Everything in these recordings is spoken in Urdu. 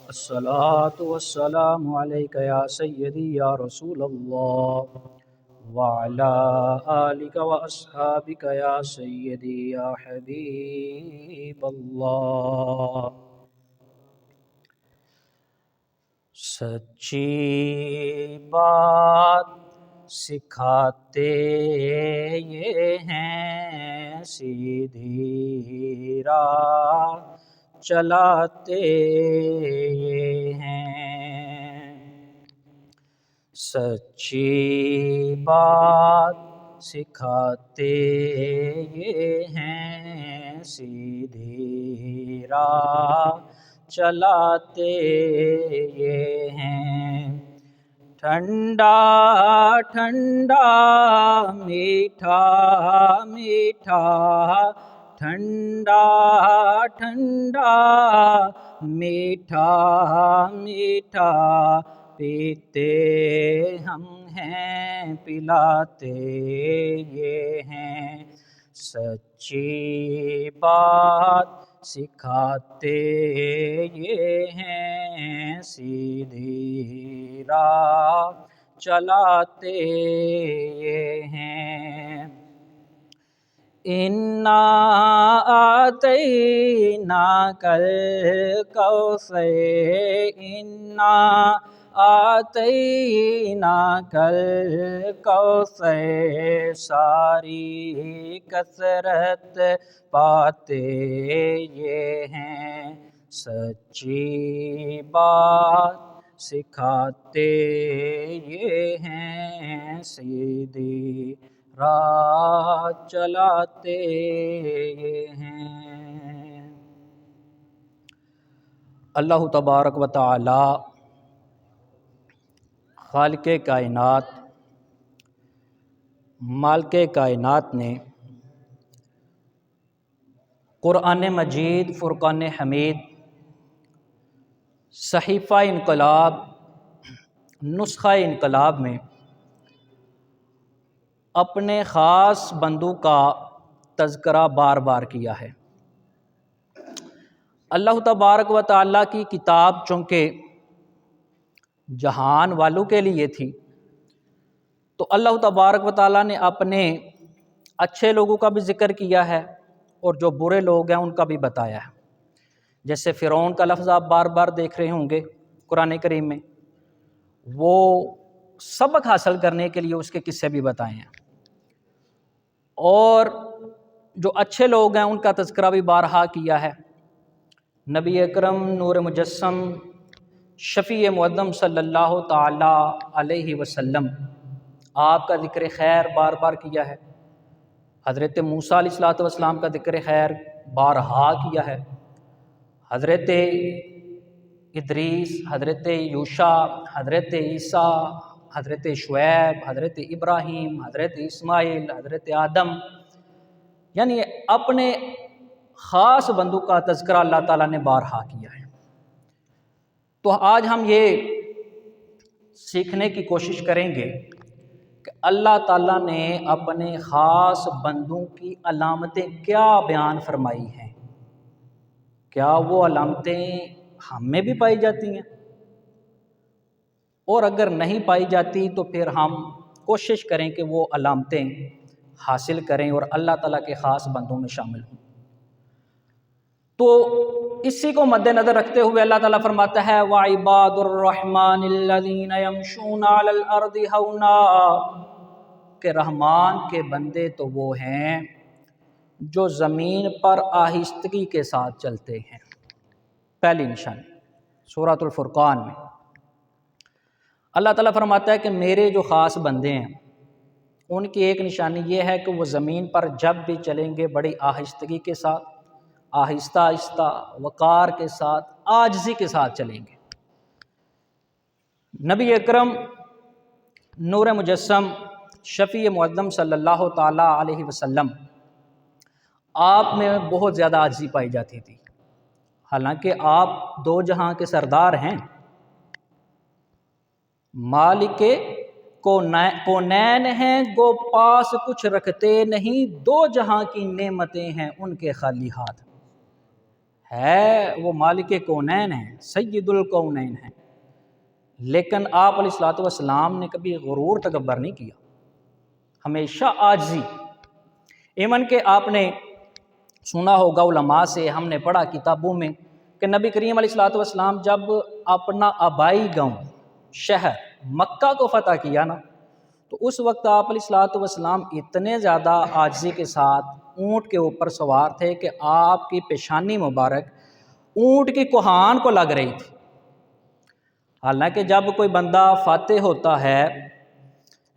الصلاۃ والسلام علیک یا سیدی یا رسول اللہ وعلی آلک و اصحابک یا سیدی یا حبیب اللہ۔ سچی بات سکھاتے یہ ہیں، سیدھی راہ چلاتے یہ ہیں۔ سچی بات سکھاتے یہ ہیں، سیدھی راہ چلاتے یہ ہیں۔ ٹھنڈا ٹھنڈا میٹھا میٹھا، ٹھنڈا ٹھنڈا میٹھا میٹھا، پیتے ہم ہیں پلاتے یہ ہیں۔ سچی بات سکھاتے یہ ہیں، سیدھی راہ چلاتے یہ ہیں۔ اِنَّا أَعْطَيْنَاكَ الْكَوْثَرَ، اِنَّا أَعْطَيْنَاكَ الْكَوْثَرَ، ساری کثرت پاتے یہ ہیں۔ سچی بات سکھاتے یہ ہیں، سیدھی راہ چلاتے یہ ہیں۔ اللہ تبارک و تعالی خالق کائنات، مالک کائنات نے قرآن مجید، فرقان حمید، صحیفہ انقلاب، نسخہ انقلاب میں اپنے خاص بندوں کا تذکرہ بار بار کیا ہے۔ اللہ تبارک و تعالیٰ کی کتاب چونکہ جہان والوں کے لیے تھی، تو اللہ تبارک و تعالیٰ نے اپنے اچھے لوگوں کا بھی ذکر کیا ہے اور جو برے لوگ ہیں ان کا بھی بتایا ہے۔ جیسے فرعون کا لفظ آپ بار بار دیکھ رہے ہوں گے قرآن کریم میں، وہ سبق حاصل کرنے کے لیے اس کے قصے بھی بتائے ہیں، اور جو اچھے لوگ ہیں ان کا تذکرہ بھی بارہا کیا ہے۔ نبی اکرم نور مجسم شفیع مقدم صلی اللہ تعالی علیہ وسلم، آپ کا ذکر خیر بار بار کیا ہے۔ حضرت موسیٰ علیہ السلام کا ذکر خیر بارہا کیا ہے۔ حضرت ادریس، حضرت یوشع، حضرت عیسیٰ، حضرت شعیب، حضرت ابراہیم، حضرت اسماعیل، حضرت آدم، یعنی اپنے خاص بندوں کا تذکرہ اللہ تعالیٰ نے بارہا کیا ہے۔ تو آج ہم یہ سیکھنے کی کوشش کریں گے کہ اللہ تعالیٰ نے اپنے خاص بندوں کی علامتیں کیا بیان فرمائی ہیں۔ کیا وہ علامتیں ہم میں بھی پائی جاتی ہیں؟ اور اگر نہیں پائی جاتی تو پھر ہم کوشش کریں کہ وہ علامتیں حاصل کریں اور اللہ تعالیٰ کے خاص بندوں میں شامل ہوں۔ تو اسی کو مد نظر رکھتے ہوئے اللہ تعالیٰ فرماتا ہے وَعِبَادُ الرَّحْمَنِ الَّذِينَ يَمْشُونَ عَلَى الْأَرْضِ هَوْنًا، کہ رحمان کے بندے تو وہ ہیں جو زمین پر آہستگی کے ساتھ چلتے ہیں۔ پہلی نشانی سورۃ الفرقان میں اللہ تعالیٰ فرماتا ہے کہ میرے جو خاص بندے ہیں ان کی ایک نشانی یہ ہے کہ وہ زمین پر جب بھی چلیں گے بڑی آہستگی کے ساتھ، آہستہ آہستہ، وقار کے ساتھ، عاجزی کے ساتھ چلیں گے۔ نبی اکرم نور مجسم شفیع مقدم صلی اللہ تعالیٰ علیہ وسلم، آپ میں بہت زیادہ عاجزی پائی جاتی تھی، حالانکہ آپ دو جہاں کے سردار ہیں، مالک کونین ہیں، گو پاس کچھ رکھتے نہیں، دو جہاں کی نعمتیں ہیں ان کے خالی ہاتھ، ہے وہ مالک کونین ہے، سید الکونین ہے، لیکن آپ علیہ الصلوۃ والسلام نے کبھی غرور تکبر نہیں کیا، ہمیشہ عاجزی۔ ایمن کہ آپ نے سنا ہوگا علماء سے، ہم نے پڑھا کتابوں میں کہ نبی کریم علیہ الصلوۃ والسلام جب اپنا آبائی گاؤں شہر مکہ کو فتح کیا نا، تو اس وقت آپ علیہ الصلوۃ والسلام اتنے زیادہ عاجزی کے ساتھ اونٹ کے اوپر سوار تھے کہ آپ کی پیشانی مبارک اونٹ کی کوہان کو لگ رہی تھی۔ حالانکہ جب کوئی بندہ فاتح ہوتا ہے،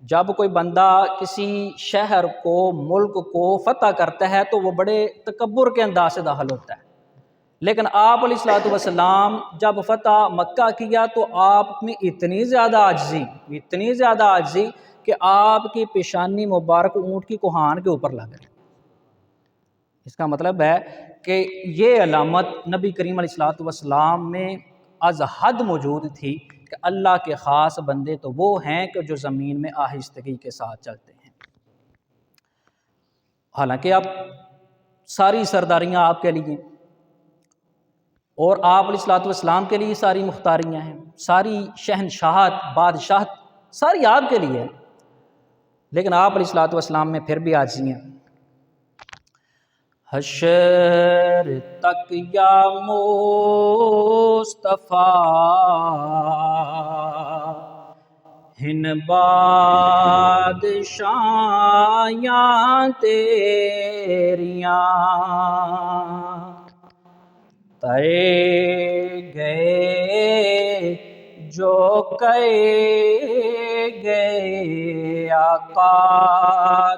جب کوئی بندہ کسی شہر کو، ملک کو فتح کرتا ہے، تو وہ بڑے تکبر کے انداز سے داخل ہوتا ہے، لیکن آپ علیہ الصلوۃ والسلام جب فتح مکہ کیا تو آپ میں اتنی زیادہ عاجزی کہ آپ کی پیشانی مبارک اونٹ کی کوہان کے اوپر لگ رہی۔ اس کا مطلب ہے کہ یہ علامت نبی کریم علیہ الصلوۃ والسلام میں از حد موجود تھی کہ اللہ کے خاص بندے تو وہ ہیں کہ جو زمین میں آہستگی کے ساتھ چلتے ہیں۔ حالانکہ اب ساری سرداریاں آپ کے لیے اور آپ علیہ الصلوۃ والسلام کے لیے ساری مختاریاں ہیں، ساری شہنشاہت، بادشاہت ساری آپ کے لیے ہے، لیکن آپ علیہ الصلوۃ والسلام میں پھر بھی عاجزی ہیں۔ حشر تک یا مصطفیٰ ہن بادشاہیاں تیریاں ترے گئے جو کہے گئے آقا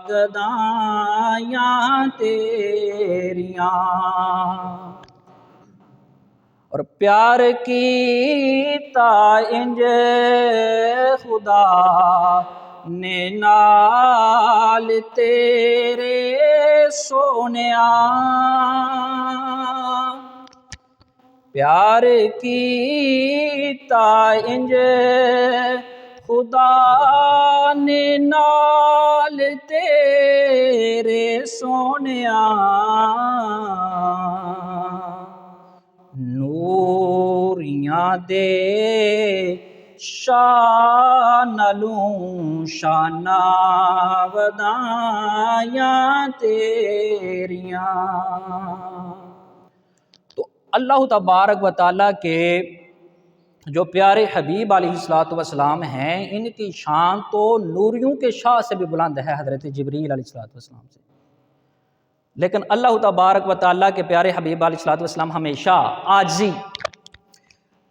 گدایاں تیریاں، اور پیار کی تائنج خدا نے نال تیرے سونیا، پیار کی تائنج خدا نے نال تیرے سونیا، نوریاں دے شان نالوں شانہ ودایاں تیریاں۔ تو اللہ تبارک و تعالیٰ کے جو پیارے حبیب علیہ الصلوۃ والسلام ہیں، ان کی شان تو نوریوں کے شاہ سے بھی بلند ہے، حضرت جبریل علیہ الصلوۃ والسلام سے، لیکن اللہ تبارک و تعالیٰ کے پیارے حبیب علیہ الصلوۃ والسلام ہمیشہ عاجزی۔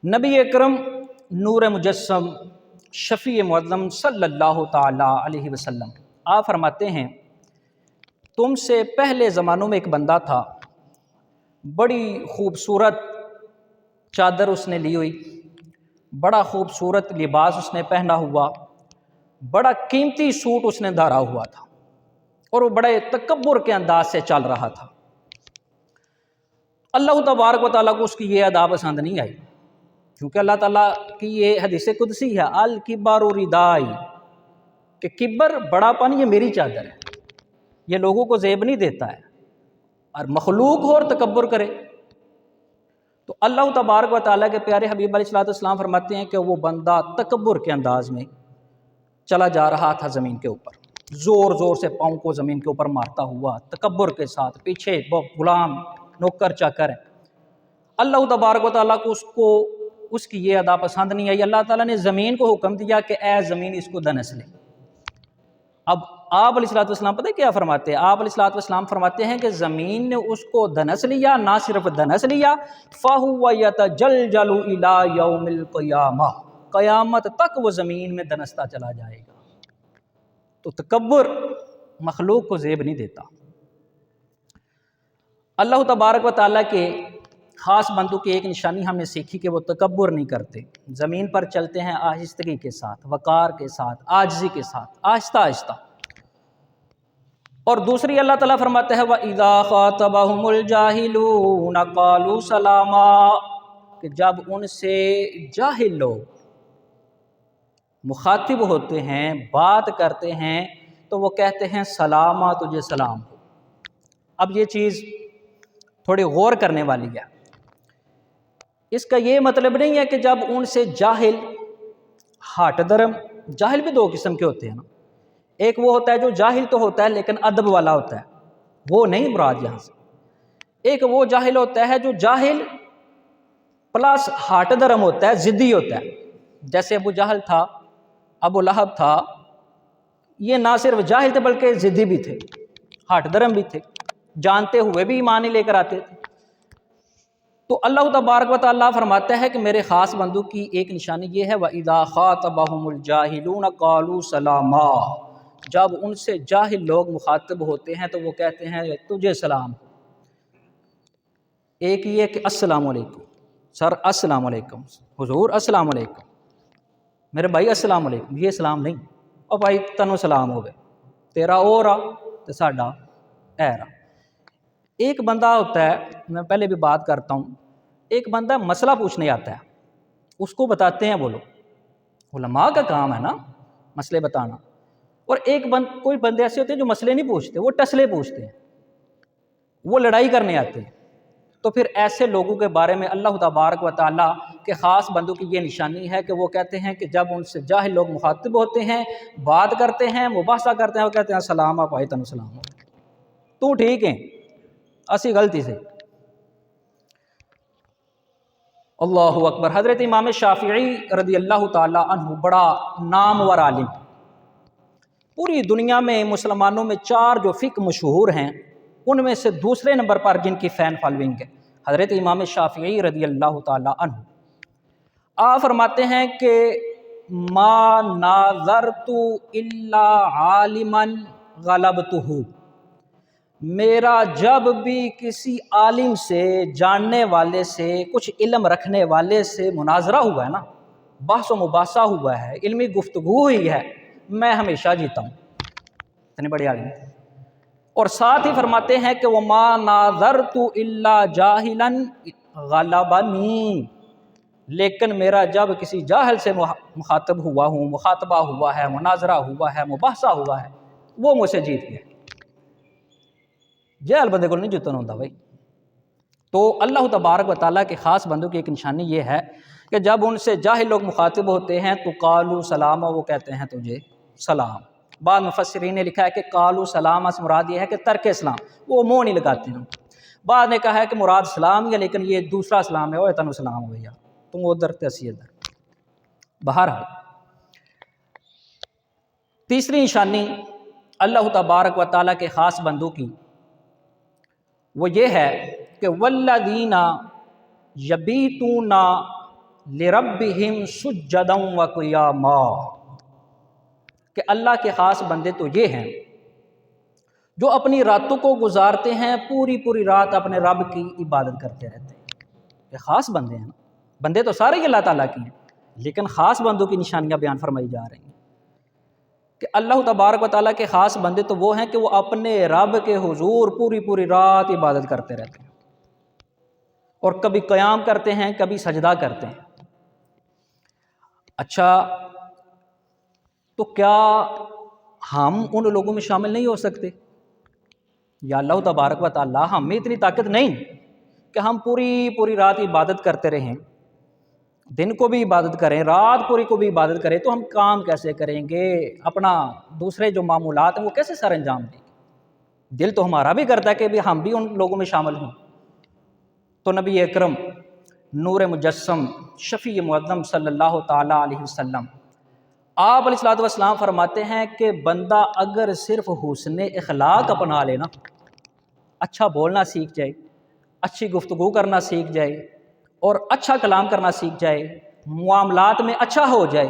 نبی اکرم نور مجسم شفیع معظم صلی اللہ تعالیٰ علیہ وسلم آپ فرماتے ہیں، تم سے پہلے زمانوں میں ایک بندہ تھا، بڑی خوبصورت چادر اس نے لی ہوئی، بڑا خوبصورت لباس اس نے پہنا ہوا، بڑا قیمتی سوٹ اس نے دھارا ہوا تھا، اور وہ بڑے تکبر کے انداز سے چل رہا تھا۔ اللہ تبارک و تعالیٰ کو اس کی یہ ادا پسند نہیں آئی، کیونکہ اللہ تعالیٰ کی یہ حدیث قدسی ہے، الکبر ردائی، کہ کبر بڑا پن یہ میری چادر ہے، یہ لوگوں کو زیب نہیں دیتا ہے، اور مخلوق ہو اور تکبر کرے۔ تو اللہ تبارک و تعالیٰ کے پیارے حبیب علیہ الصلوۃ والسلام فرماتے ہیں کہ وہ بندہ تکبر کے انداز میں چلا جا رہا تھا زمین کے اوپر، زور زور سے پاؤں کو زمین کے اوپر مارتا ہوا تکبر کے ساتھ، پیچھے غلام نوکر چاکر ہے۔ اللہ تبارک و تعالیٰ کو اس کی یہ ادا پسند نہیں آئی، اللہ تعالیٰ نے زمین کو حکم دیا کہ اے زمین اس کو دنس لے۔ اب آپ علیہ الصلوۃ والسلام پتہ کیا فرماتے ہیں؟ آپ علیہ الصلوۃ والسلام فرماتے ہیں کہ زمین نے اس کو دنس لیا، نہ صرف دنس لیا، فَهُوَ يَتَجَلْجَلُ إِلَىٰ يَوْمِ الْقِيَامَةِ، قیامت تک وہ زمین میں دنستا چلا جائے گا۔ تو تکبر مخلوق کو زیب نہیں دیتا۔ اللہ تبارک و تعالیٰ کے خاص بندوں کی ایک نشانی ہم نے سیکھی کہ وہ تکبر نہیں کرتے، زمین پر چلتے ہیں آہستگی کے ساتھ، وقار کے ساتھ، عاجزی کے ساتھ، آہستہ آہستہ۔ اور دوسری اللہ تعالیٰ فرماتا ہے وَإِذَا خَاطَبَهُمُ الْجَاهِلُونَ قَالُوا سَلَامًا، کہ جب ان سے جاہل لوگ مخاطب ہوتے ہیں، بات کرتے ہیں، تو وہ کہتے ہیں سلامہ، تجھے سلام ہو۔ اب یہ چیز تھوڑی غور کرنے والی ہے۔ اس کا یہ مطلب نہیں ہے کہ جب ان سے جاہل ہاٹ درم، جاہل بھی دو قسم کے ہوتے ہیں نا، ایک وہ ہوتا ہے جو جاہل تو ہوتا ہے لیکن ادب والا ہوتا ہے، وہ نہیں مراد یہاں سے، ایک وہ جاہل ہوتا ہے جو جاہل پلس ہاٹ درم ہوتا ہے، ضدی ہوتا ہے، جیسے ابو جہل تھا، ابو لہب تھا، یہ نہ صرف جاہل تھے بلکہ ضدی بھی تھے، ہاٹ درم بھی تھے، جانتے ہوئے بھی ایمان نہیں لے کر آتے تھے۔ تو اللہ تبارک و تعالیٰ فرماتا ہے کہ میرے خاص بندوں کی ایک نشانی یہ ہے وَإِذَا خَاطَبَهُمُ الْجَاهِلُونَ قَالُوا سَلَامًا، جب ان سے جاہل لوگ مخاطب ہوتے ہیں تو وہ کہتے ہیں تجھے سلام۔ ایک یہ کہ السلام علیکم، سر السلام علیکم، حضور السلام علیکم، میرے بھائی السلام علیکم، یہ سلام نہیں، اور بھائی تنو سلام ہوئے، تیرا او رہا تو ساڈا اے رہا۔ ایک بندہ ہوتا ہے، میں پہلے بھی بات کرتا ہوں، ایک بندہ مسئلہ پوچھنے آتا ہے، اس کو بتاتے ہیں وہ لوگ، علماء کا کام ہے نا مسئلے بتانا، اور کوئی بندے ایسے ہوتے ہیں جو مسئلے نہیں پوچھتے، وہ ٹسلے پوچھتے ہیں، وہ لڑائی کرنے آتے ہیں۔ تو پھر ایسے لوگوں کے بارے میں اللہ تبارک و تعالیٰ کے خاص بندوں کی یہ نشانی ہے کہ وہ کہتے ہیں کہ جب ان سے جاہل لوگ مخاطب ہوتے ہیں، بات کرتے ہیں، مباحثہ کرتے ہیں، وہ کہتے ہیں سلام آپ آئے تن سلام ہو، تو ٹھیک ہے اسی غلطی سے۔ اللہ اکبر۔ حضرت امام شافعی رضی اللہ تعالیٰ عنہ بڑا نامور عالم، پوری دنیا میں مسلمانوں میں 4 جو فقہ مشہور ہیں ان میں سے دوسرے نمبر پر جن کی فین فالوئنگ ہے حضرت امام شافعی رضی اللہ تعالیٰ عنہ۔ آپ فرماتے ہیں کہ ما ناظرت الا عالما غلبتہ، میرا جب بھی کسی عالم سے، جاننے والے سے، کچھ علم رکھنے والے سے مناظرہ ہوا ہے نا، بحث و مباحثہ ہوا ہے، علمی گفتگو ہوئی ہے، میں ہمیشہ جیتا ہوں۔ اتنے بڑے عالم تھے۔ اور ساتھ ہی فرماتے ہیں کہ وَمَا نَاظَرْتُ إِلَّا جَاهِلًا غَلَبَنِي، لیکن میرا جب کسی جاہل سے مخاطب ہوا ہوں، مخاطبہ ہوا ہے، مناظرہ ہوا ہے، مباحثہ ہوا ہے، وہ مجھ سے جیت گیا۔ جاہل بندے کو نہیں جتنا ہوتا بھائی۔ تو اللہ تبارک و تعالیٰ کے خاص بندوں کی ایک نشانی یہ ہے کہ جب ان سے جاہل لوگ مخاطب ہوتے ہیں تو قالوا سلاما، وہ کہتے ہیں تجھے سلام۔ بعض مفسرین نے لکھا ہے کہ قالوا سلاما سے مراد یہ ہے کہ ترک اسلام، وہ منہ نہیں لگاتے ہیں۔ بعض نے کہا ہے کہ مراد سلام ہے لیکن یہ دوسرا سلام ہے، اوے تنو سلام ہو گیا، تم ادھر تسی ادھر۔ بہرحال تیسری نشانی اللہ تبارک و تعالیٰ کے خاص بندوں کی وہ یہ ہے کہ والذین یبیتون لربہم سجدا وقیاما، کہ اللہ کے خاص بندے تو یہ ہیں جو اپنی راتوں کو گزارتے ہیں، پوری پوری رات اپنے رب کی عبادت کرتے رہتے ہیں۔ یہ خاص بندے ہیں، بندے تو سارے ہی اللہ تعالیٰ کے ہیں لیکن خاص بندوں کی نشانیاں بیان فرمائی جا رہی ہیں کہ اللہ تبارک و تعالیٰ کے خاص بندے تو وہ ہیں کہ وہ اپنے رب کے حضور پوری پوری رات عبادت کرتے رہتے ہیں، اور کبھی قیام کرتے ہیں، کبھی سجدہ کرتے ہیں۔ اچھا، تو کیا ہم ان لوگوں میں شامل نہیں ہو سکتے؟ یا اللہ تبارک و تعالیٰ ہم میں اتنی طاقت نہیں کہ ہم پوری پوری رات عبادت کرتے رہیں، دن کو بھی عبادت کریں، رات پوری کو بھی عبادت کریں، تو ہم کام کیسے کریں گے؟ اپنا دوسرے جو معمولات ہیں وہ کیسے سر انجام دیں گے؟ دل تو ہمارا بھی کرتا ہے کہ ہم بھی ان لوگوں میں شامل ہوں۔ تو نبی اکرم نور مجسم شفیع معظم صلی اللہ تعالیٰ علیہ وسلم، آپ علیہ الصلوۃ والسلام فرماتے ہیں کہ بندہ اگر صرف حسن اخلاق اپنا لے نا، اچھا بولنا سیکھ جائے، اچھی گفتگو کرنا سیکھ جائے اور اچھا کلام کرنا سیکھ جائے، معاملات میں اچھا ہو جائے،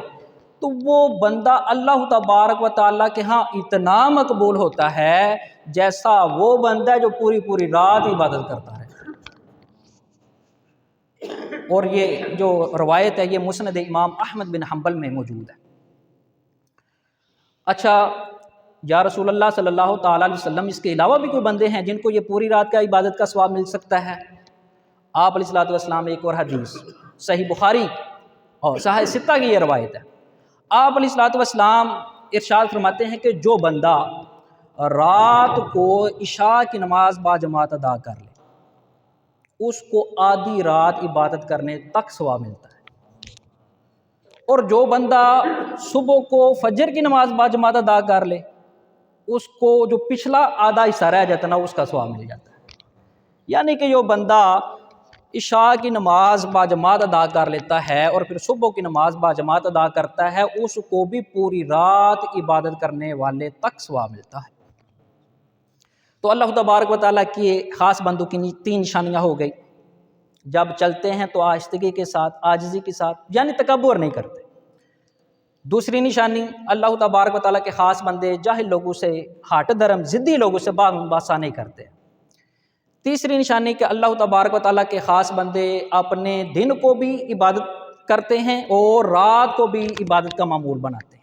تو وہ بندہ اللہ تبارک و تعالیٰ کے ہاں اتنا مقبول ہوتا ہے جیسا وہ بندہ ہے جو پوری پوری رات عبادت کرتا ہے۔ اور یہ جو روایت ہے یہ مسند امام احمد بن حنبل میں موجود ہے۔ اچھا یا رسول اللہ صلی اللہ تعالیٰ علیہ وسلم، اس کے علاوہ بھی کوئی بندے ہیں جن کو یہ پوری رات کا عبادت کا ثواب مل سکتا ہے؟ آپ علیہ الصلوۃ والسلام ایک اور حدیث صحیح بخاری اور صحیح ستہ کی یہ روایت ہے، آپ علیہ الصلوۃ والسلام ارشاد فرماتے ہیں کہ جو بندہ رات کو عشاء کی نماز با جماعت ادا کر لے، اس کو آدھی رات عبادت کرنے تک ثواب ملتا ہے۔ اور جو بندہ صبح کو فجر کی نماز باجماعت ادا کر لے، اس کو جو پچھلا آدھا حصہ رہ جاتا ہے نا، اس کا ثواب مل جاتا ہے۔ یعنی کہ جو بندہ عشاء کی نماز باجماعت ادا کر لیتا ہے اور پھر صبح کی نماز باجماعت ادا کرتا ہے، اس کو بھی پوری رات عبادت کرنے والے تک ثواب ملتا ہے۔ تو اللہ تبارک و تعالیٰ کی خاص بندوں کی 3 نشانیاں ہو گئی۔ جب چلتے ہیں تو آہستگی کے ساتھ، عاجزی کے ساتھ، یعنی تکبر نہیں کرتے۔ دوسری نشانی، اللہ تبارک و تعالیٰ کے خاص بندے جاہل لوگوں سے، ہٹ دھرم ضدی لوگوں سے باسا نہیں کرتے۔ تیسری نشانی کہ اللہ تبارک و تعالیٰ کے خاص بندے اپنے دن کو بھی عبادت کرتے ہیں اور رات کو بھی عبادت کا معمول بناتے ہیں۔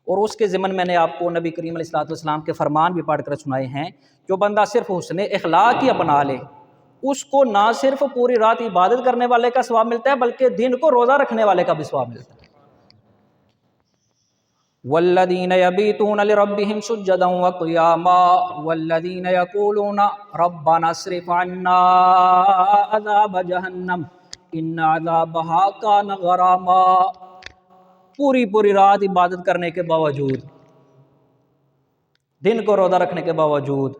اور اس کے ضمن میں نے آپ کو نبی کریم علیہ السلام کے فرمان بھی پڑھ کر سنائے ہیں۔ جو بندہ صرف حسن اخلاق ہی اپنا لے، اس کو نہ صرف پوری رات عبادت کرنے والے کا ثواب ملتا ہے بلکہ دن کو روزہ رکھنے والے کا بھی ثواب ملتا ہے۔ والذین یبیتون لربہم سجدا وقیاما والذین یقولون ربنا اصرف عنا عذاب جہنم ان عذابہا کان غراما۔ پوری رات عبادت کرنے کے باوجود، دن کو روزہ رکھنے کے باوجود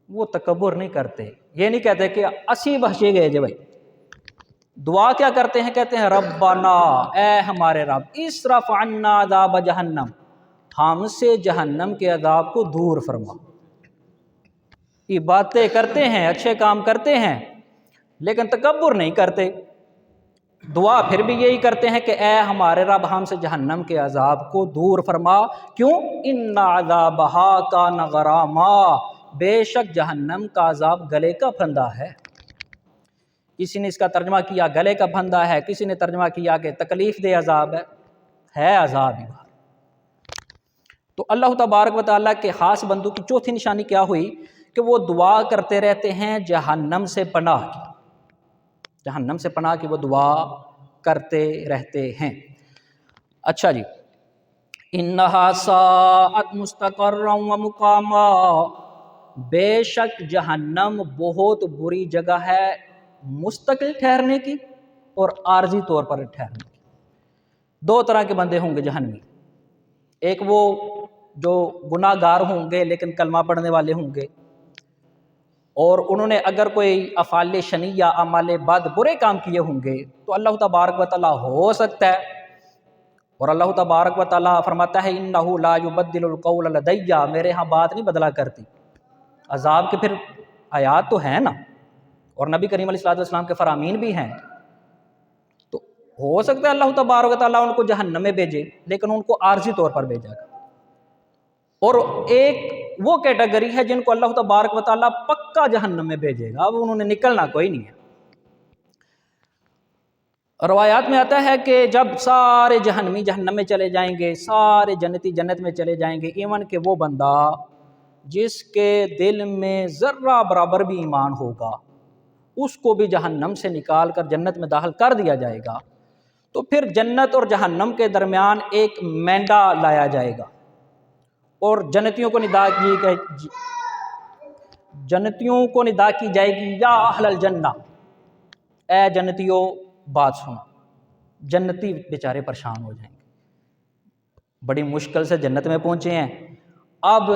وہ تکبر نہیں کرتے۔ یہ نہیں کہتے کہ اسی بخشے گئے جی بھائی۔ دعا کیا کرتے ہیں؟ کہتے ہیں ربنا، اے ہمارے رب، اسرف عنا عذاب جہنم، ہم سے جہنم کے عذاب کو دور فرما۔ یہ باتیں کرتے ہیں، اچھے کام کرتے ہیں، لیکن تکبر نہیں کرتے۔ دعا پھر بھی یہی کرتے ہیں کہ اے ہمارے رب، ہم سے جہنم کے عذاب کو دور فرما۔ کیوں؟ ان عذابہا کان غراما، بے شک جہنم کا عذاب گلے کا پھندا ہے۔ کسی نے اس کا ترجمہ کیا گلے کا پھندا ہے، کسی نے ترجمہ کیا کہ تکلیف دہ عذاب ہے عذاب ہی۔ تو اللہ تبارک و تعالیٰ کے خاص بندوں کی چوتھی نشانی کیا ہوئی کہ وہ دعا کرتے رہتے ہیں جہنم سے پناہ کی، جہنم سے پناہ کی وہ دعا کرتے رہتے ہیں۔ اچھا جی، انہا ساءت مستقرا و مقاما، بے شک جہنم بہت بری جگہ ہے مستقل ٹھہرنے کی اور عارضی طور پر ٹھہرنے کی۔ 2 طرح کے بندے ہوں گے جہنمی۔ ایک وہ جو گناہ گار ہوں گے لیکن کلمہ پڑھنے والے ہوں گے، اور انہوں نے اگر کوئی افعال شنیعہ، اعمال بد، برے کام کیے ہوں گے تو اللہ تبارک و تعالیٰ ہو سکتا ہے، اور اللہ تبارک و تعالیٰ فرماتا ہے انہ لا یبدل القول لدی، میرے ہاں بات نہیں بدلا کرتی۔ عذاب کے پھر آیات تو ہیں نا، اور نبی کریم علیہ السلام کے فرامین بھی ہیں، تو ہو سکتا ہے اللہ تبارک و تعالیٰ ان کو جہنم میں بھیجے، لیکن ان کو عارضی طور پر بھیجا گا۔ اور ایک وہ کیٹیگری ہے جن کو اللہ تبارک و تعالیٰ پکا جہنم میں بھیجے گا، اب انہوں نے نکلنا کوئی نہیں ہے۔ روایات میں آتا ہے کہ جب سارے جہنمی جہنم میں چلے جائیں گے، سارے جنتی جنت میں چلے جائیں گے، ایون کہ وہ بندہ جس کے دل میں ذرہ برابر بھی ایمان ہوگا، اس کو بھی جہنم سے نکال کر جنت میں داخل کر دیا جائے گا۔ تو پھر جنت اور جہنم کے درمیان ایک مینڈا لایا جائے گا، اور جنتیوں کو ندا کی جائے گی یا اہل الجنہ، اے جنتیوں بات سنو۔ جنتی بیچارے پریشان ہو جائیں گے، بڑی مشکل سے جنت میں پہنچے ہیں، اب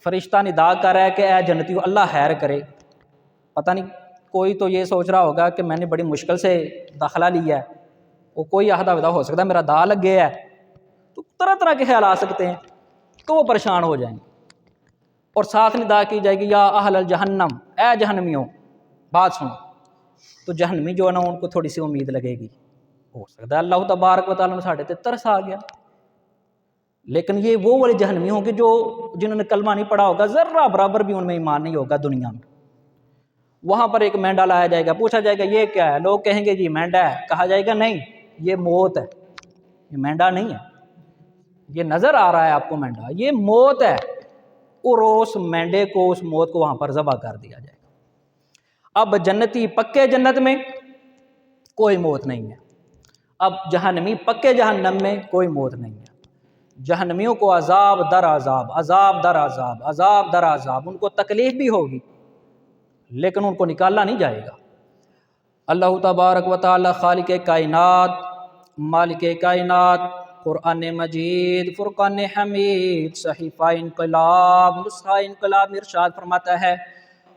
فرشتہ ندا کر رہا ہے کہ اے جنتیوں اللہ خیر کرے۔ پتہ نہیں کوئی تو یہ سوچ رہا ہوگا کہ میں نے بڑی مشکل سے داخلہ لیا ہے، وہ کوئی آہدہ ودا ہو سکتا ہے میرا دا لگ گیا ہے، تو طرح طرح کے خیال آ سکتے ہیں، تو وہ پریشان ہو جائیں گے۔ اور ساتھ ندا کی جائے گی یا اہل الجہنم، اے جہنمیوں بات سنو۔ تو جہنمی جو ہے نا ان کو تھوڑی سی امید لگے گی، ہو سکتا ہے اللہ تبارک و تعالیٰ نے ساڑھے تے ترس آ گیا، لیکن یہ وہ والے جہنمی ہوں گے جو جنہوں نے کلمہ نہیں پڑھا ہوگا، ذرہ برابر بھی ان میں ایمان نہیں ہوگا دنیا میں۔ وہاں پر ایک مینڈا لایا جائے گا، پوچھا جائے گا یہ کیا ہے، لوگ کہیں گے جی مینڈا ہے، کہا جائے گا نہیں یہ موت ہے، یہ مینڈا نہیں ہے، یہ نظر آ رہا ہے آپ کو مینڈا، یہ موت ہے، اور اس مینڈے کو، اس موت کو وہاں پر ذبح کر دیا جائے گا۔ اب جنتی پکے جنت میں کوئی موت نہیں ہے، اب جہنمی پکے جہنم میں کوئی موت نہیں ہے۔ جہنمیوں کو عذاب در عذاب، عذاب در عذاب، عذاب در عذاب، ان کو تکلیف بھی ہوگی، لیکن ان کو نکالا نہیں جائے گا۔ اللہ تبارک و تعالی خالق کائنات، مالک کائنات، قرآن مجید، فرقان حمید، صحیفہ انقلاب، نسخہ انقلاب میں ارشاد فرماتا ہے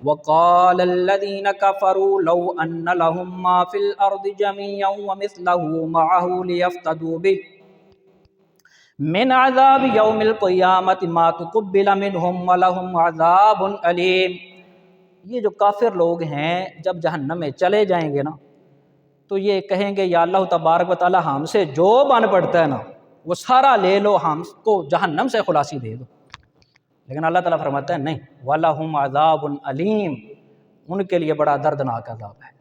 وَقَالَ الَّذِينَ كَفَرُوا لَوْ أَنَّ لَهُم مَّا فِي الْأَرْضِ جَمِيعًا وَمِثْلَهُ مَعَهُ لِيَفْتَدُوا بِهِ مِنْ عَذَابِ يَوْمِ الْقِيَامَةِ مَا تُقُبِّلَ مِنْهُمْ وَلَهُمْ عَذَابٌ أَلِيمٌ۔ یہ جو کافر لوگ ہیں جب جہنم میں چلے جائیں گے نا تو یہ کہیں گے یا اللہ تبارک و تعالی ہم سے جو بن پڑتا ہے نا وہ سارا لے لو، ہم کو جہنم سے خلاصی دے دو۔ لیکن اللہ تعالیٰ فرماتا ہے نہیں، وَلَهُمْ عَذَابٌ أَلِيمٌ، ان کے لیے بڑا دردناک عذاب ہے۔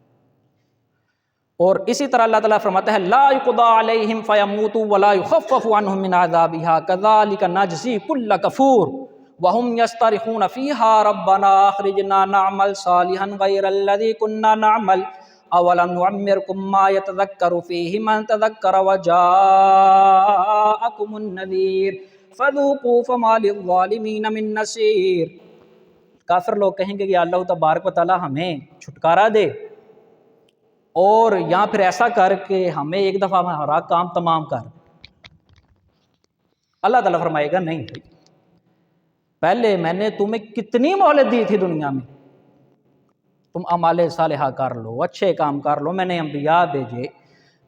اور اسی طرح اللہ تعالیٰ فرماتا ہے لَا يُقْضَىٰ عَلَيْهِمْ فَيَمُوتُوا وَلَا يُخَفَّفُ عَنْهُمْ مِنْ عَذَابِهَا كَذَٰلِكَ نَجْزِي كُلَّ كَفُورٍ وَهُمْ يَصْطَرِخُونَ فِيهَا رَبَّنَا أَخْرِجْنَا نَعْمَلْ صَالِحًا غَيْرَ الَّذِي كُنَّا نَعْمَلُ أَوَلَمْ نُعَمِّرْكُم مَّا يَتَذَكَّرُ فِيهِ مَن تَذَكَّرَ وَجَاءَكُمُ النَّذِيرُ فَذُوقُوا فَمَا لِلظَّالِمِينَ مِن نَّصِيرٍ۔ کافر لوگ کہیں گے کہ اللہ تبارک و تعالی ہمیں چھٹکارا دے اور یا پھر ایسا کر کہ ہمیں ایک دفعہ ہمارا کام تمام کر۔ اللہ تعالیٰ فرمائے گا نہیں بھائی، پہلے میں نے تمہیں کتنی مہلت دی تھی دنیا میں، تم اعمال صالحہ کر لو، اچھے کام کر لو، میں نے انبیاء بھیجے،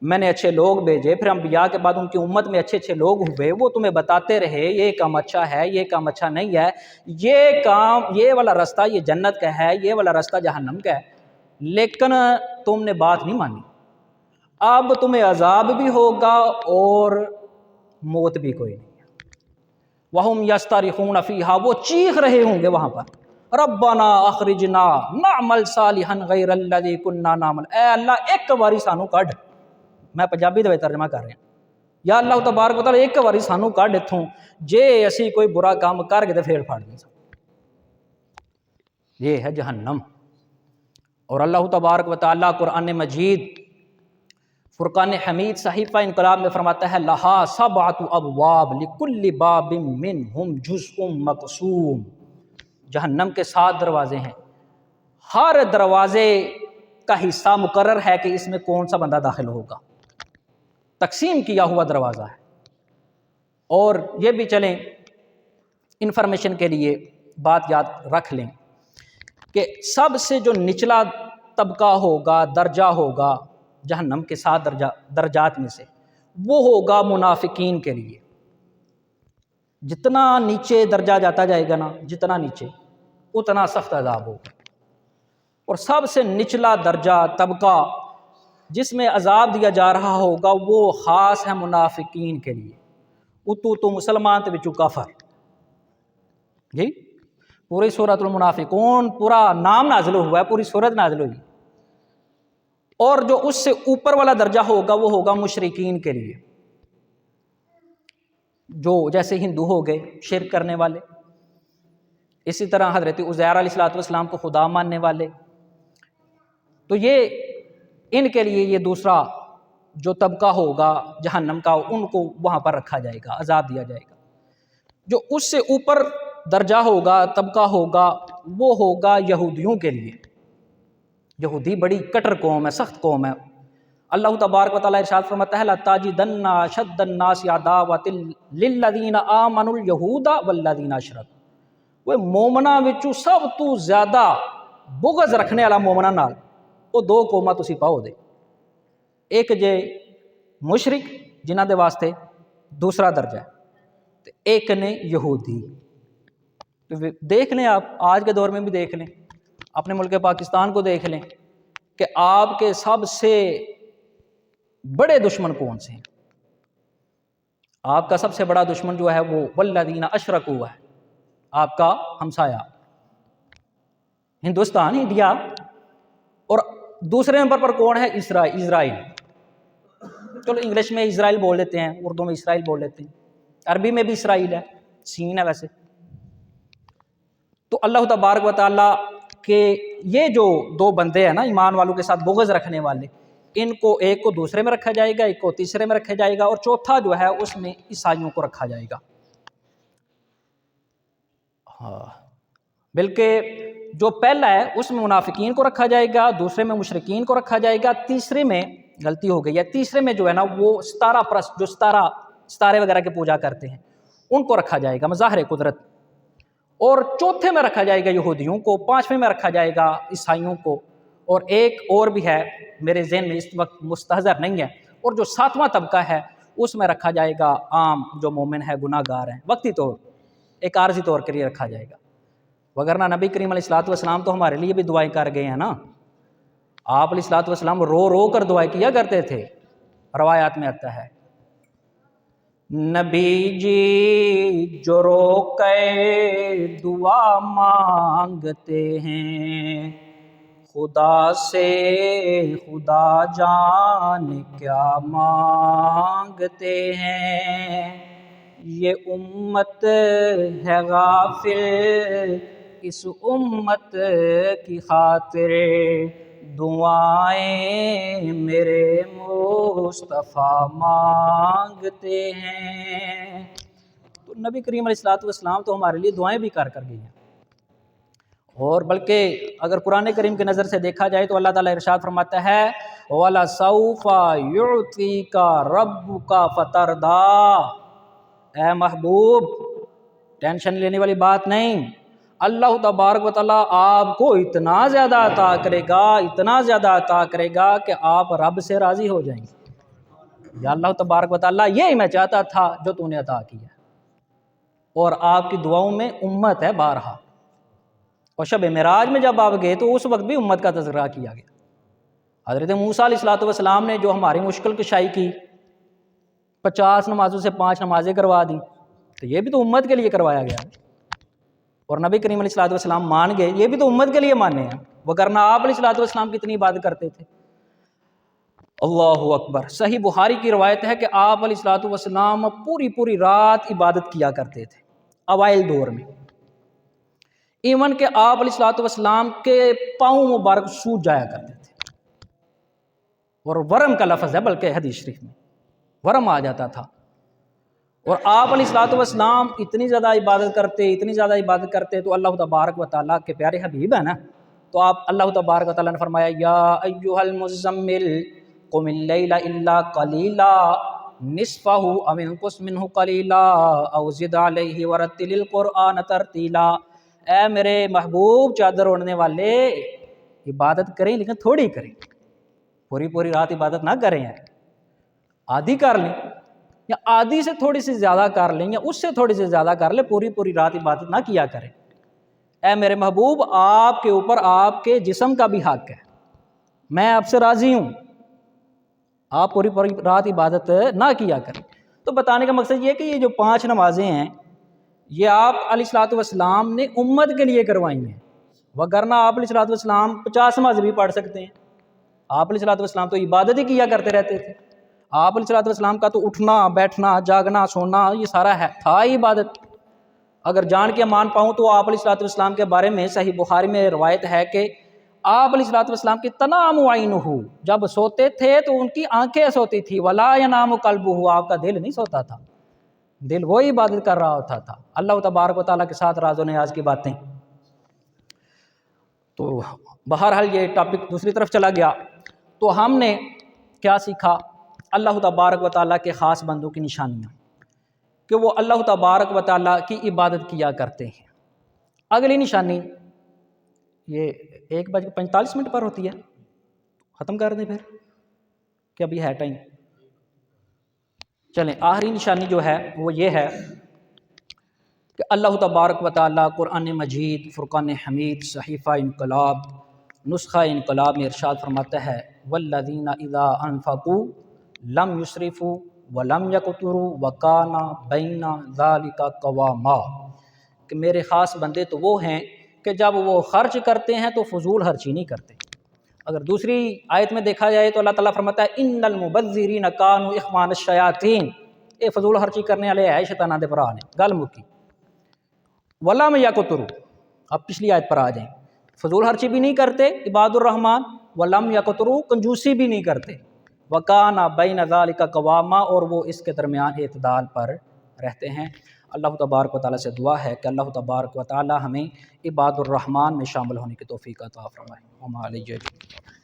میں نے اچھے لوگ بھیجے، پھر انبیاء کے بعد ان کی امت میں اچھے اچھے لوگ ہوئے، وہ تمہیں بتاتے رہے یہ کام اچھا ہے، یہ کام اچھا نہیں ہے، یہ کام، یہ والا راستہ یہ جنت کا ہے، یہ والا راستہ جہنم کا ہے، لیکن تم نے بات نہیں مانی۔ اب تمہیں عذاب بھی ہوگا اور موت بھی کوئی نہیں۔ وَهُمْ يَصْطَرِخُونَ فِيهَا، وہ چیخ رہے ہوں گے وہاں پر ربنا اخرجنا نعمل صالحا غیر الذی كنا نعمل، اے اللہ ایک باری سانو کڈ، میں پنجابی دے ترجمہ کر رہا ہوں، یا اللہ تبارک و تعالی ایک باری سانو کڈ اتھوں، جے اسی کوئی برا کام کر کے تے پھر پھاڑ دیں۔ یہ ہے جہنم۔ اور اللہ تبارک و تعالی قرآن مجید فرقان حمید صحیفہ انقلاب میں فرماتا ہے لہا سبعۃ ابواب لکل باب منہم جزء مقسوم، جہنم کے 7 دروازے ہیں، ہر دروازے کا حصہ مقرر ہے کہ اس میں کون سا بندہ داخل ہوگا، تقسیم کیا ہوا دروازہ ہے۔ اور یہ بھی چلیں انفارمیشن کے لیے بات یاد رکھ لیں کہ سب سے جو نچلا طبقہ ہوگا، درجہ ہوگا جہنم کے 7 درجات میں سے، وہ ہوگا منافقین کے لیے۔ جتنا نیچے درجہ جاتا جائے گا نا، جتنا نیچے اتنا سخت عذاب ہوگا۔ اور سب سے نچلا درجہ طبقہ جس میں عذاب دیا جا رہا ہوگا وہ خاص ہے منافقین کے لیے۔ اتو تو مسلمان تے وچوں کافر، جی پوری سورۃ المنافقون پورا نام نازل ہوا ہے، پوری سورت نازل ہوئی۔ اور جو اس سے اوپر والا درجہ ہوگا وہ ہوگا مشرکین کے لیے، جو جیسے ہندو ہو گئے شرک کرنے والے، اسی طرح حضرت عزیر علیہ السلام کو خدا ماننے والے، تو یہ ان کے لیے یہ دوسرا جو طبقہ ہوگا جہنم کا، ان کو وہاں پر رکھا جائے گا، عذاب دیا جائے گا۔ جو اس سے اوپر درجہ ہوگا، طبقہ ہوگا، وہ ہوگا یہودیوں کے لیے۔ یہودی بڑی کٹر قوم ہے، سخت قوم ہے۔ اللہ تبارک و تعالیٰ ارشاد فرماتا ہے لَتَجِدَنَّ أَشَدَّ النَّاسِ عَدَاوَةً لِلَّذِينَ آمَنُوا الْيَهُودَ وَالَّذِينَ أَشْرَكُوا، وہ مومناں وچوں سب تو زیادہ بغض رکھنے والا مومناں نال وہ 2 قوماں تسی پاؤ دے، ایک جے مشرک جنہاں دے واسطے دوسرا درجہ ہے، تو ایک نے یہودی۔ تو دیکھ لیں آپ آج کے دور میں بھی دیکھ لیں، اپنے ملک پاکستان کو دیکھ لیں کہ آپ کے سب سے بڑے دشمن کون سے ہیں۔ آپ کا سب سے بڑا دشمن جو ہے وہ والذین اشرکوا ہے، آپ کا ہمسایہ ہندوستان، انڈیا۔ اور دوسرے نمبر پر کون ہے؟ اسرائیل۔ چلو انگلش میں اسرائیل بول دیتے ہیں، اردو میں اسرائیل بول دیتے ہیں، عربی میں بھی اسرائیل ہے، سین ہے ویسے۔ تو اللہ تبارک و تعالیٰ کہ یہ جو 2 بندے ہیں نا ایمان والوں کے ساتھ بغض رکھنے والے، ان کو ایک کو دوسرے میں رکھا جائے گا، ایک کو تیسرے میں رکھا جائے گا، اور چوتھا جو ہے اس میں عیسائیوں کو رکھا جائے گا۔ بلکہ جو پہلا ہے اس میں منافقین کو رکھا جائے گا، دوسرے میں مشرکین کو رکھا جائے گا، تیسرے میں غلطی ہو گئی ہے، تیسرے میں جو ہے نا وہ ستارہ پرست، جو ستارے وغیرہ کی پوجا کرتے ہیں ان کو رکھا جائے گا، مظاہر قدرت، اور چوتھے میں رکھا جائے گا یہودیوں کو، پانچویں میں رکھا جائے گا عیسائیوں کو، اور ایک اور بھی ہے میرے ذہن میں اس وقت مستحضر نہیں ہے، اور جو ساتواں طبقہ ہے اس میں رکھا جائے گا عام جو مومن ہے، گناہ گار ہیں، وقتی طور ایک عارضی طور کے لیے رکھا جائے گا۔ وگرنہ نبی کریم علیہ الصلوۃ والسلام تو ہمارے لیے بھی دعائیں کر گئے ہیں نا، آپ علیہ الصلوۃ والسلام رو رو کر دعائیں کیا کرتے تھے، روایات میں آتا ہے نبی جی جو رو کے دعا مانگتے ہیں، خدا سے خدا جان کیا مانگتے ہیں، یہ امت ہے غافل اس امت کی خاطر دعائیں میرے مصطفیٰ مانگتے ہیں۔ تو نبی کریم علیہ الصلوۃ والسلام تو ہمارے لیے دعائیں بھی کر گئی ہیں، اور بلکہ اگر قرآن کریم کی نظر سے دیکھا جائے تو اللہ تعالیٰ ارشاد فرماتا ہے وَلَسَوْفَ يُعْطِيكَ رَبُّكَ فَتَرْضَىٰ، اے محبوب ٹینشن لینے والی بات نہیں، اللہ تبارک و تعالیٰ آپ کو اتنا زیادہ عطا کرے گا، اتنا زیادہ عطا کرے گا کہ آپ رب سے راضی ہو جائیں گے، یا اللہ تبارک و تعالیٰ یہی میں چاہتا تھا جو تو نے عطا کیا، اور آپ کی دعاؤں میں امت ہے بارہا، اور شب معراج میں جب آپ گئے تو اس وقت بھی امت کا تذکرہ کیا گیا۔ حضرت موسیٰ علیہ الصلوۃ والسلام نے جو ہماری مشکل کشائی کی، 50 نمازوں سے 5 نمازیں کروا دیں، تو یہ بھی تو امت کے لیے کروایا گیا، اور نبی کریم علیہ الصلوۃ والسلام مان گئے، یہ بھی تو امت کے لیے مانے ہیں، وگرنہ آپ علیہ الصلوۃ والسلام کتنی عبادت کرتے تھے۔ اللہ اکبر، صحیح بخاری کی روایت ہے کہ آپ علیہ الصلوۃ والسلام پوری رات عبادت کیا کرتے تھے اوائل دور میں، ایون کہ آپ علیہ الصلوۃ والسلام کے پاؤں مبارک سوج جایا کرتے تھے، اور ورم کا لفظ ہے بلکہ حدیث شریف میں ورم آ جاتا تھا، اور آپ علیہ الصلوۃ والسلام اتنی زیادہ عبادت کرتے تو اللہ تبارک و تعالیٰ کے پیارے حبیب ہے نا، تو آپ اللہ تبارک و تعالیٰ نے فرمایا یا ایھا المزمل قم اللیل الا قلیلا نصفہ او انقص منہ قلیلا او زد علیہ ورتل القرآن ترتیلا، اے میرے محبوب چادر اوڑھنے والے عبادت کریں لیکن تھوڑی کریں، پوری رات عبادت نہ کریں، آدھی کر لیں یا آدھی سے تھوڑی سی زیادہ کر لیں یا اس سے تھوڑی سی زیادہ کر لیں، پوری رات عبادت نہ کیا کریں۔ اے میرے محبوب آپ کے اوپر آپ کے جسم کا بھی حق ہے، میں آپ سے راضی ہوں، آپ پوری رات عبادت نہ کیا کریں۔ تو بتانے کا مقصد یہ کہ یہ جو 5 نمازیں ہیں یہ آپ علیہ الصلوۃ والسلام نے امت کے لیے کروائی ہیں، وگرنہ آپ علیہ الصلوۃ والسلام 50 نمازیں بھی پڑھ سکتے ہیں، آپ علیہ الصلوۃ والسلام تو عبادت ہی کیا کرتے رہتے تھے، آپ علیہ الصلوۃ والسلام کا تو اٹھنا بیٹھنا جاگنا سونا یہ سارا تھا عبادت۔ اگر جان کے مان پاؤں تو آپ علیہ الصلوۃ والسلام کے بارے میں صحیح بخاری میں روایت ہے کہ آپ علیہ الصلوۃ والسلام کی تنام عینہ، جب سوتے تھے تو ان کی آنکھیں سوتی تھی، ولا ینام قلبہ، آپ کا دل نہیں سوتا تھا، دل وہی عبادت کر رہا ہوتا تھا، اللہ تبارک و تعالیٰ کے ساتھ راز و نیاز کی باتیں۔ تو بہرحال یہ ٹاپک دوسری طرف چلا گیا، تو ہم نے کیا سیکھا؟ اللہ تبارک و تعالیٰ کے خاص بندوں کی نشانیاں کہ وہ اللہ تبارک و تعالیٰ کی عبادت کیا کرتے ہیں۔ اگلی نشانی یہ 1:45 پر ہوتی ہے، ختم کر دیں پھر کہ ابھی ہے ٹائم؟ چلیں، آخری نشانی جو ہے وہ یہ ہے کہ اللہ تبارک و تعالیٰ قرآن مجید فرقان حمید صحیفہ انقلاب نسخہ انقلاب میں ارشاد فرماتا ہے والذین اذا انفقوا لم یسرفوا ولم یقتروا وکان بین ذلک قواما، کہ میرے خاص بندے تو وہ ہیں کہ جب وہ خرچ کرتے ہیں تو فضول خرچی نہیں کرتے۔ اگر دوسری آیت میں دیکھا جائے تو اللہ تعالیٰ فرماتا ہے ان المبذرین کانوا اخوان الشیاطین، یہ فضول خرچی کرنے والے ہے شیطاناں دے بھرا نے، گل مکی۔ ولم یقتروا، اب پچھلی آیت پر آ جائیں، فضول خرچی بھی نہیں کرتے عباد الرحمن، ولم یقتروا، کنجوسی بھی نہیں کرتے، وکان بین ذلک قواما، اور وہ اس کے درمیان اعتدال پر رہتے ہیں۔ اللہ تبارک و تعالیٰ سے دعا ہے کہ اللہ تبارک و تعالیٰ ہمیں عباد الرحمن میں شامل ہونے کی توفیق عطا فرمائے۔